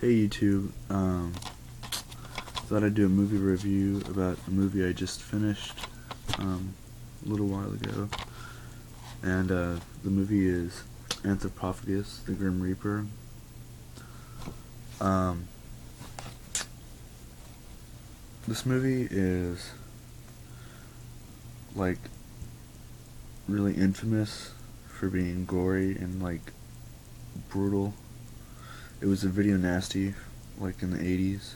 Hey YouTube, thought I'd do a movie review about a movie I just finished a little while ago, and the movie is Anthropophagus, the Grim Reaper. Um, this movie is like really infamous for being gory and like brutal. It was a video nasty, like in the 80s,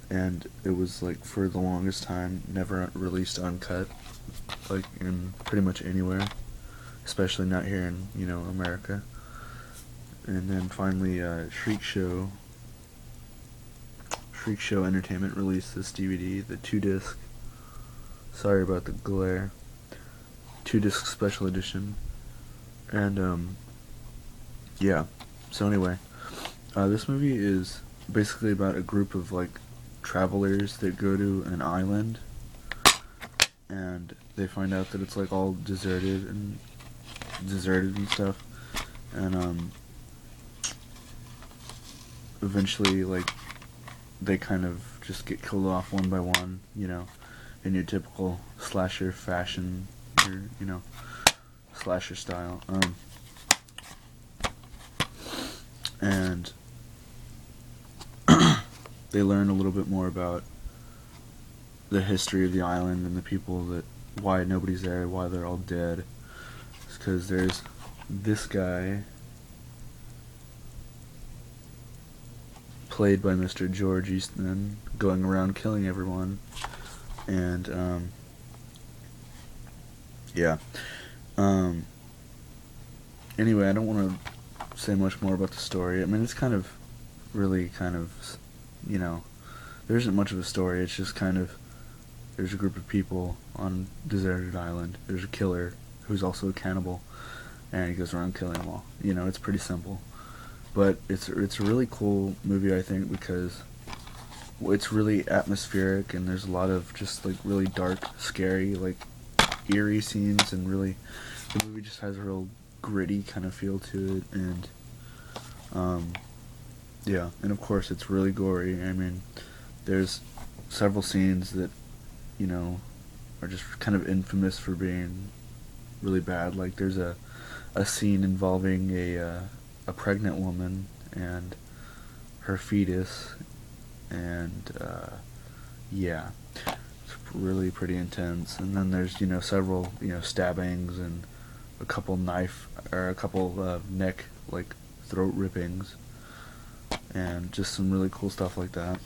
and it was like for the longest time never released uncut, like in pretty much anywhere, especially not here in America. And then finally, Shriek Show Entertainment released this DVD, the 2 disc. Sorry about the glare. 2 disc special edition, and yeah. So anyway, this movie is basically about a group of like travelers that go to an island, and they find out that it's like all deserted and stuff, and eventually like they kind of just get killed off one by one, in your typical slasher fashion, your slasher style, and they learn a little bit more about the history of the island and the people, that why nobody's there, why they're all dead. It's because there's this guy, played by Mr. George Eastman, going around killing everyone, and yeah. Anyway, I don't want to say much more about the story. I mean, it's really kind of, there isn't much of a story. It's just kind of, there's a group of people on a deserted island. There's a killer who's also a cannibal, and he goes around killing them all. It's pretty simple. But it's a really cool movie, I think, because it's really atmospheric, and there's a lot of just like really dark, scary, like eerie scenes, and really the movie just has a real gritty kind of feel to it, and yeah, and of course it's really gory. I mean, there's several scenes that are just kind of infamous for being really bad. Like there's a scene involving a pregnant woman and her fetus, and yeah, it's really pretty intense. And then there's several stabbings, and a couple neck, like throat rippings, and just some really cool stuff like that.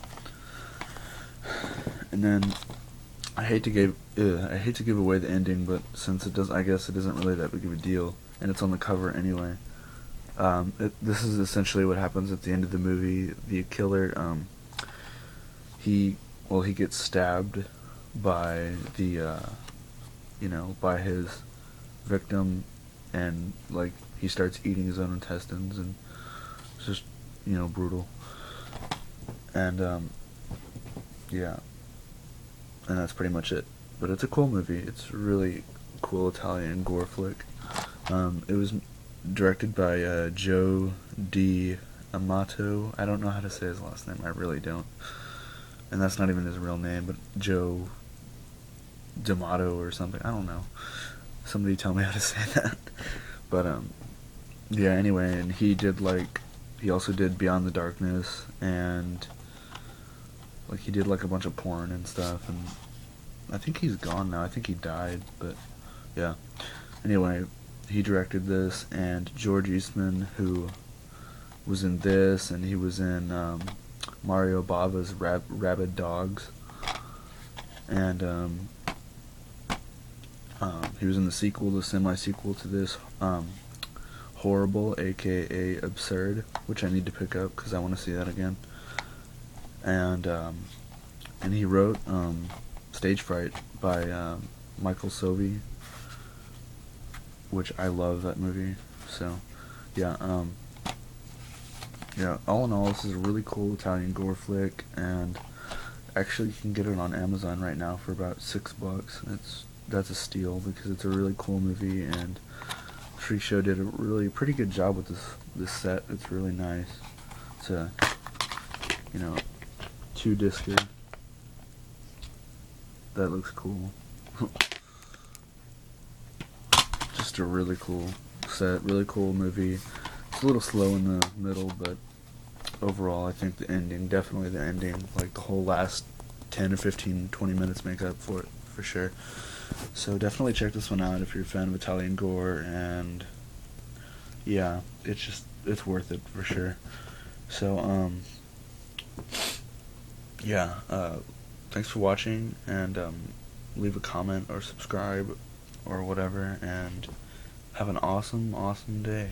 And then I hate to give away the ending, but since I guess it isn't really that big of a deal, and it's on the cover anyway. This is essentially what happens at the end of the movie. The killer, he gets stabbed by by his victim, and like he starts eating his own intestines, and it's just brutal. And yeah, and that's pretty much it. But it's a cool movie. It's a really cool Italian gore flick. It was directed by Joe D'Amato. I don't know how to say his last name. I really don't. And that's not even his real name, but Joe D'Amato or something. I don't know. Somebody tell me how to say that. But yeah. Anyway, and he also did Beyond the Darkness, and like he did like a bunch of porn and stuff, and I think he's gone now. I think he died, but yeah. Anyway, he directed this, and George Eastman, who was in this, and he was in Mario Bava's Rabid Dogs, and he was in the sequel, the semi-sequel to this, Horrible, aka Absurd, which I need to pick up because I want to see that again. And he wrote Stage Fright by Michael Sovi, which I love that movie. So yeah, all in all, this is a really cool Italian gore flick, and actually you can get it on Amazon right now for about $6. That's a steal, because it's a really cool movie, and Shriek Show did a really pretty good job with this set. It's really nice. It's a, you know, 2-discer. That looks cool. Just a really cool set, really cool movie. It's a little slow in the middle, but overall I think the ending, definitely the ending, like the whole last 10 or 15, 20 minutes make up for it, for sure. So definitely check this one out if you're a fan of Italian gore, and yeah, it's worth it for sure. So, yeah, thanks for watching, and leave a comment or subscribe or whatever, and have an awesome, awesome day.